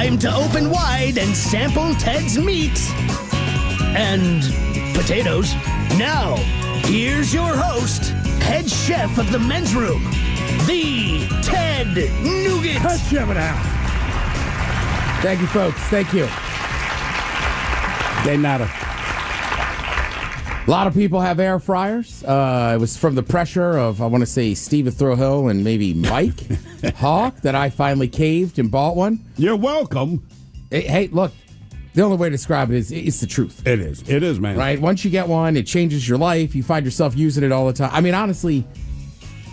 time to open wide and sample Ted's meat and potatoes. Now, here's your host, head chef of the men's room, the Ted Nugent. Let's shove it out. Thank you, folks. Thank you. De nada. A lot of people have air fryers. It was from the pressure of, I want to say, Steve Throhill and maybe Mike Hawk that I finally caved and bought one. You're welcome. Hey, look, the only way to describe it is it's the truth. It is. It is, man. Right? Once you get one, it changes your life. You find yourself using it all the time. I mean, honestly,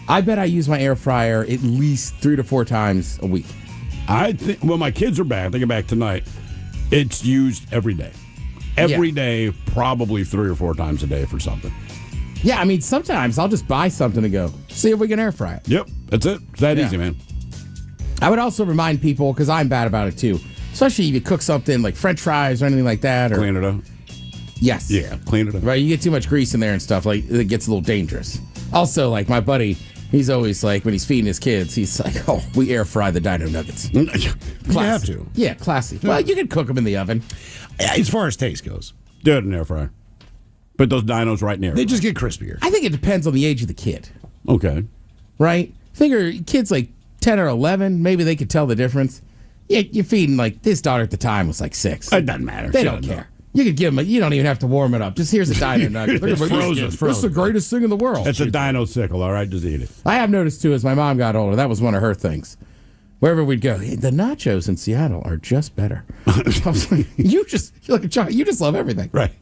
I bet I use my air fryer at least 3 to 4 times a week. I think, well, my kids are back. They get back tonight. It's used every day. Every day, probably 3 or 4 times a day for something. Yeah, I mean, sometimes I'll just buy something and go, see if we can air fry it. Yep, that's it. It's that easy, man. I would also remind people, because I'm bad about it too, especially if you cook something like French fries or anything like that. Or, clean it up. Yes. Yeah, clean it up. Right, you get too much grease in there and stuff, like it gets a little dangerous. Also, like my buddy, he's always like, when he's feeding his kids, he's like, oh, we air fry the Dino Nuggets. You have to. Yeah, classy. Well, you can cook them in the oven. As far as taste goes. Do it in air fryer. Put those dinos right in there. They just get crispier. I think it depends on the age of the kid. Okay. Right? Figure kids like 10 or 11, maybe they could tell the difference. Yeah, you're feeding, like, this daughter at the time was like 6. It doesn't matter. They don't care. You could give them, you don't even have to warm it up. Just here's a Dino Nugget. It's frozen. This is the greatest thing in the world. It's a dino sickle, all right? Just eat it. I have noticed, too, as my mom got older, that was one of her things. Wherever we'd go, hey, the nachos in Seattle are just better. I was like, you're like a child. You just love everything. Right.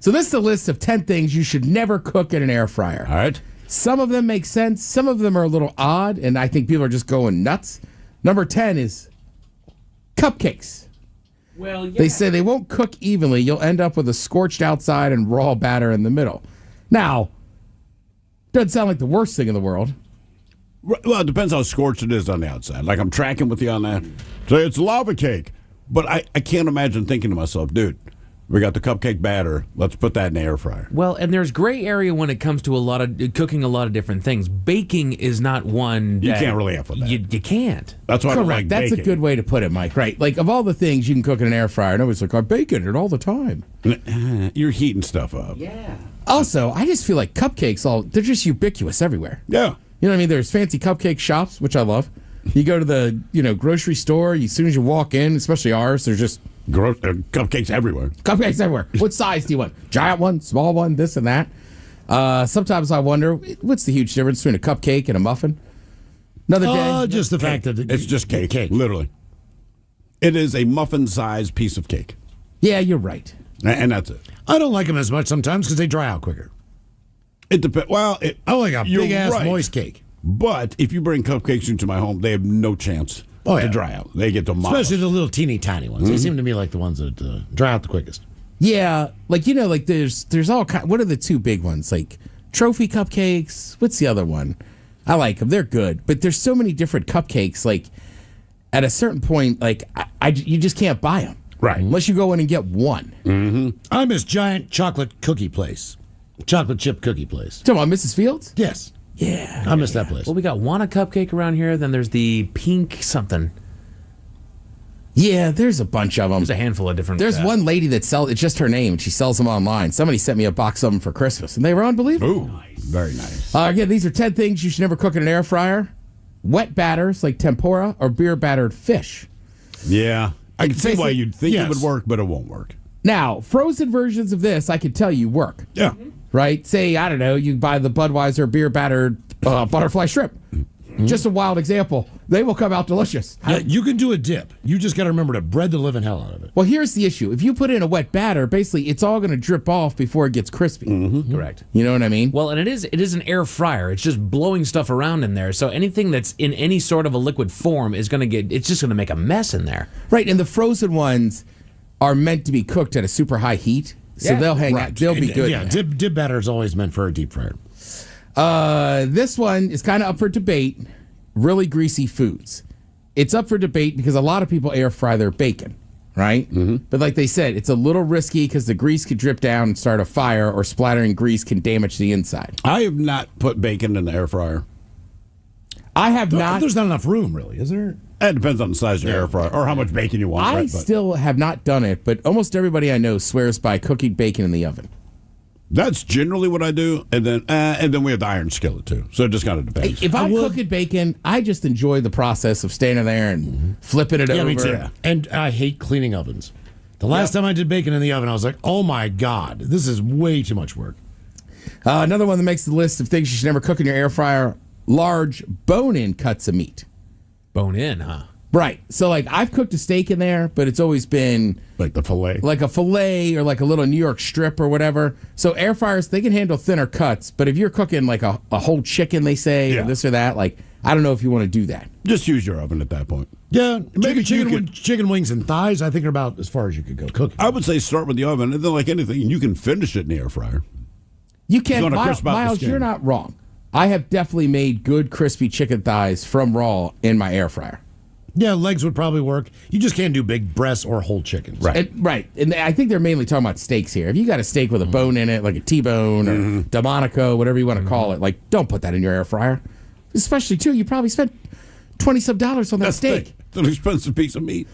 So this is a list of 10 things you should never cook in an air fryer. All right. Some of them make sense. Some of them are a little odd, and I think people are just going nuts. Number 10 is cupcakes. Well, yeah. They say they won't cook evenly. You'll end up with a scorched outside and raw batter in the middle. Now, doesn't sound like the worst thing in the world. Well, it depends how scorched it is on the outside. Like, I'm tracking with you on that. So it's lava cake. But I can't imagine thinking to myself, dude, we got the cupcake batter. Let's put that in the air fryer. Well, and there's gray area when it comes to cooking a lot of different things. Baking is not one. You can't really have with that. You can't. That's why I don't Correct. like That's baking. a good way to put it, Mike. Right. Like, of all the things you can cook in an air fryer, nobody's like, I bake in it all the time. You're heating stuff up. Yeah. Also, I just feel like cupcakes, they're just ubiquitous everywhere. Yeah. You know what I mean? There's fancy cupcake shops, which I love. You go to the, grocery store, as soon as you walk in, especially ours, there's just Cupcakes everywhere. cupcakes everywhere. What size do you want? Giant one, small one, this and that. Sometimes I wonder, what's the huge difference between a cupcake and a muffin? Another day. Just the fact that It's just cake. Literally. It is a muffin-sized piece of cake. Yeah, you're right. And that's it. I don't like them as much sometimes because they dry out quicker. It depends. Well, I like a you're big-ass right. moist cake. But if you bring cupcakes into my home, they have no chance to dry out. They get demolished. Especially the little teeny tiny ones. They seem to me like the ones that dry out the quickest. Yeah, like, there's all kind. What are the two big ones? Like trophy cupcakes. What's the other one? I like them. They're good. But there's so many different cupcakes. Like, at a certain point, like, you just can't buy them. Right. Unless you go in and get one. I miss giant chocolate cookie place. Chocolate chip cookie place. Talking about Mrs. Fields? Yes. Yeah. I miss that place. Well, we got Wana cupcake around here. Then there's the pink something. Yeah, there's a bunch of them. There's a handful of different. There's one lady that sells, it's just her name, and she sells them online. Somebody sent me a box of them for Christmas, and they were unbelievable. Ooh, very nice. Again, these are 10 things you should never cook in an air fryer. Wet batters like tempura or beer battered fish. Yeah. I can see why you'd think Yes. it would work, but it won't work. Now, frozen versions of this, I can tell you work. Yeah. Right? Say, I don't know, you buy the Budweiser beer battered butterfly shrimp. Just a wild example. They will come out delicious. Yeah, you can do a dip. You just got to remember to bread the living hell out of it. Well, here's the issue. If you put in a wet batter, basically it's all going to drip off before it gets crispy. Correct. You know what I mean? Well, and it is an air fryer. It's just blowing stuff around in there. So anything that's in any sort of a liquid form is going to it's just going to make a mess in there. Right, and the frozen ones are meant to be cooked at a super high heat, so Yeah. they'll hang out. They'll be good. Yeah, dip batter is always meant for a deep fryer. This one is kind of up for debate. Really greasy foods. It's up for debate because a lot of people air fry their bacon, right? Mm-hmm. But like they said, it's a little risky because the grease could drip down and start a fire, or splattering grease can damage the inside. I have not put bacon in the air fryer. I have not. There's not enough room, really, is there? It depends on the size of your air fryer or how much bacon you want. I right? But still have not done it, but almost everybody I know swears by cooking bacon in the oven. that's generally what I do, and then we have the iron skillet too. So it just kind of depends. If I'm cooking bacon, I just enjoy the process of standing there and flipping it over. Me too. And I hate cleaning ovens. The last time I did bacon in the oven, I was like, oh my God, this is way too much work. Another one that makes the list of things you should never cook in your air fryer: large bone-in cuts of meat. Bone in, huh? Right. So, like, I've cooked a steak in there, but it's always been like the fillet. like a fillet or like a little New York strip or whatever. So air fryers, they can handle thinner cuts. But if you're cooking like a whole chicken, they say, or this or that, like, I don't know if you want to do that. Just use your oven at that point. Yeah, Maybe chicken wings and thighs, I think, are about as far as you could go cooking. I would say start with the oven, and then like anything, you can finish it in the air fryer. You can, Gonna crisp out the Miles, skin. you're not wrong. I have definitely made good crispy chicken thighs from raw in my air fryer. Yeah, legs would probably work. You just can't do big breasts or whole chickens. Right. And I think they're mainly talking about steaks here. If you got a steak with a bone in it, like a T-bone or Delmonico, whatever you want to call it, like, don't put that in your air fryer. Especially, too, you probably spent $20 on that steak. It's an expensive piece of meat.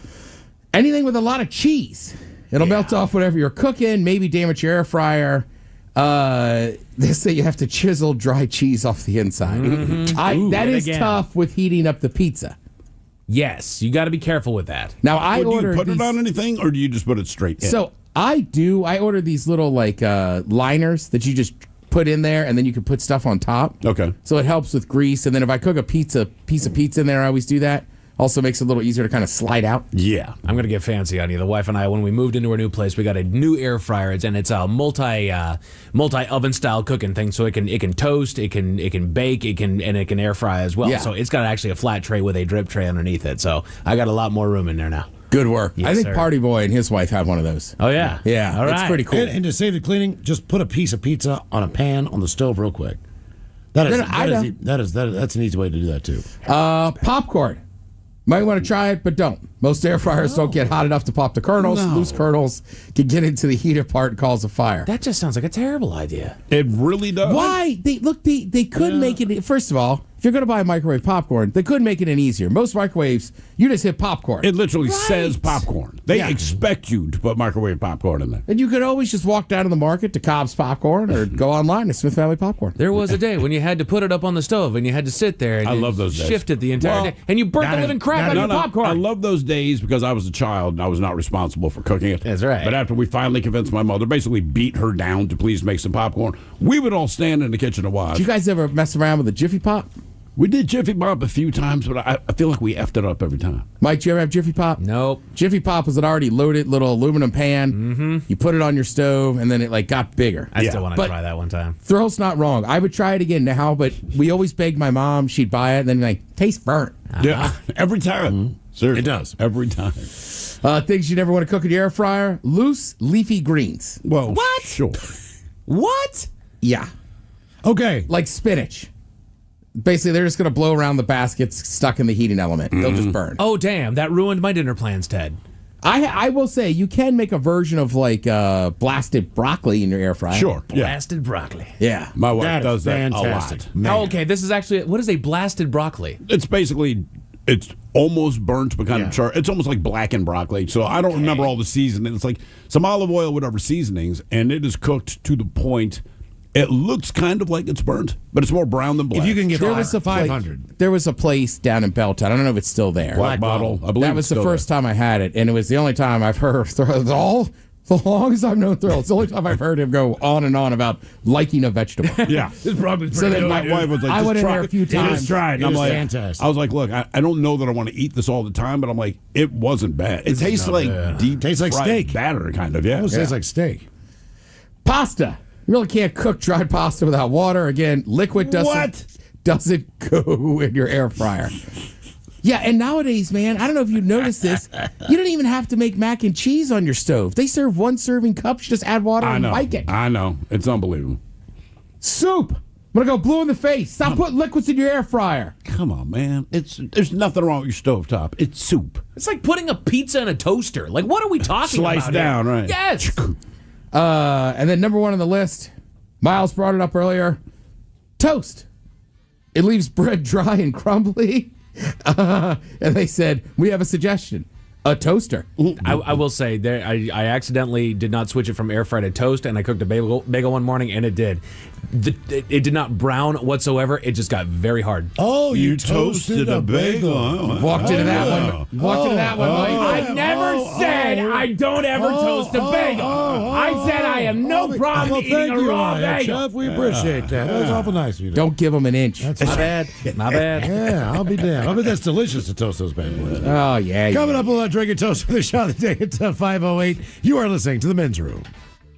Anything with a lot of cheese. It'll melt off whatever you're cooking, maybe damage your air fryer. They say you have to chisel dry cheese off the inside. That is tough with heating up the pizza. Yes, you got to be careful with that. Now, I Do you ordered put these, it on anything, or do you just put it straight in? So I do. I ordered these little like liners that you just put in there, and then you can put stuff on top. Okay. So it helps with grease. And then if I cook a piece of pizza in there, I always do that. Also makes it a little easier to kind of slide out. Yeah. I'm gonna get fancy on you. The wife and I, when we moved into our new place, we got a new air fryer, and it's a multi oven style cooking thing. So it can toast, it can bake, it can air fry as well. Yeah. So it's got actually a flat tray with a drip tray underneath it. So I got a lot more room in there now. Good work. Yes, I think sir. Party Boy and his wife have one of those. Oh yeah, Yeah, All it's right. pretty cool. And to save the cleaning, just put a piece of pizza on a pan on the stove real quick. That's an easy way to do that too. Popcorn. Might want to try it, but don't. Most air fryers don't get hot enough to pop the kernels. No. Loose kernels can get into the heater part and cause a fire. That just sounds like a terrible idea. It really does. Why? They could make it. First of all, if you're going to buy microwave popcorn, they could make it any easier. Most microwaves, you just hit popcorn. It literally Right. says popcorn. They Yeah. expect you to put microwave popcorn in there. And you could always just walk down to the market to Cobb's Popcorn or go online to Smith Family Popcorn. There was a day when you had to put it up on the stove and you had to sit there and I love those days. shift it the entire Well, day, and you burnt the living crap out of your popcorn. I love those days because I was a child and I was not responsible for cooking it. That's right. But after we finally convinced my mother, basically beat her down to please make some popcorn, we would all stand in the kitchen and watch. Did you guys ever mess around with a Jiffy Pop? We did Jiffy Pop a few times, but I feel like we effed it up every time. Mike, did you ever have Jiffy Pop? Nope. Jiffy Pop was an already loaded little aluminum pan. Mm-hmm. You put it on your stove, and then it like got bigger. I Yeah. still want to But- try that one time. Thrill's not wrong. I would try it again now, but we always begged my mom. She'd buy it, and then like, tastes burnt. Yeah, every time. Seriously. It does. Every time. Things you never want to cook in your air fryer: loose leafy greens. Well, What? Sure. What? Yeah, Okay. like spinach. Basically, they're just going to blow around the baskets stuck in the heating element. They'll just burn. Oh damn! That ruined my dinner plans, Ted. I will say you can make a version of like blasted broccoli in your air fryer. Sure. Yeah. Blasted broccoli. Yeah. My wife That is does that fantastic. a lot. Man. Oh, okay. This is actually what is a blasted broccoli? It's basically, it's almost burnt, but kind of charred. It's almost like blackened broccoli. So I don't remember all the seasoning. It's like some olive oil, whatever seasonings, and it is cooked to the point. It looks kind of like it's burnt, but it's more brown than black. If you can get There was a 500. There was a place down in Belltown. I don't know if it's still there. Black Bottle, I believe That was it's the still first time I had it, and it was the only time I've heard the longest I've known Thrill. It's the only time I've heard him go on and on about liking a vegetable. there. Yeah. This probably So then My wife was like, I just went in try there a few it. times. Just try it. And It I'm was like, fantastic. I was like, look, I don't know that I want to eat this all the time, but I'm like, it wasn't bad. It tastes like deep Tastes like fried steak. batter, kind of. Yeah. It tastes like steak. Pasta. You really can't cook dried pasta without water. Again, liquid doesn't go in your air fryer. Yeah, and nowadays, man, I don't know if you noticed this. You don't even have to make mac and cheese on your stove. They serve one serving cups. Just add water I and know. bake it. I know. It's unbelievable. Soup. I'm gonna go blue in the face. Stop putting liquids in your air fryer. Come on, man. There's nothing wrong with your stovetop. It's soup. It's like putting a pizza in a toaster. Like, what are we talking about? Sliced down, here? right. Yes. And then number one on the list, Miles brought it up earlier. Toast. it leaves bread dry and crumbly. And they said, we have a suggestion. A toaster. I will say, I accidentally did not switch it from air fry to toast, and I cooked a bagel one morning, and it did. It did not brown whatsoever. It just got very hard. Oh, You toasted a bagel. Walked into that one. Walked into that one. Mike. I never said I don't ever toast a bagel. I said I have no problem eating a raw bagel. Chef, we appreciate that. That was awful nice of you. Don't give them an inch. That's My bad. My bad. Yeah, I'll be damned. I bet that's delicious to toast those bad boys. Oh, yeah. Coming up, we'll drink and toast for the shot of the day at 5:08. You are listening to The Men's Room.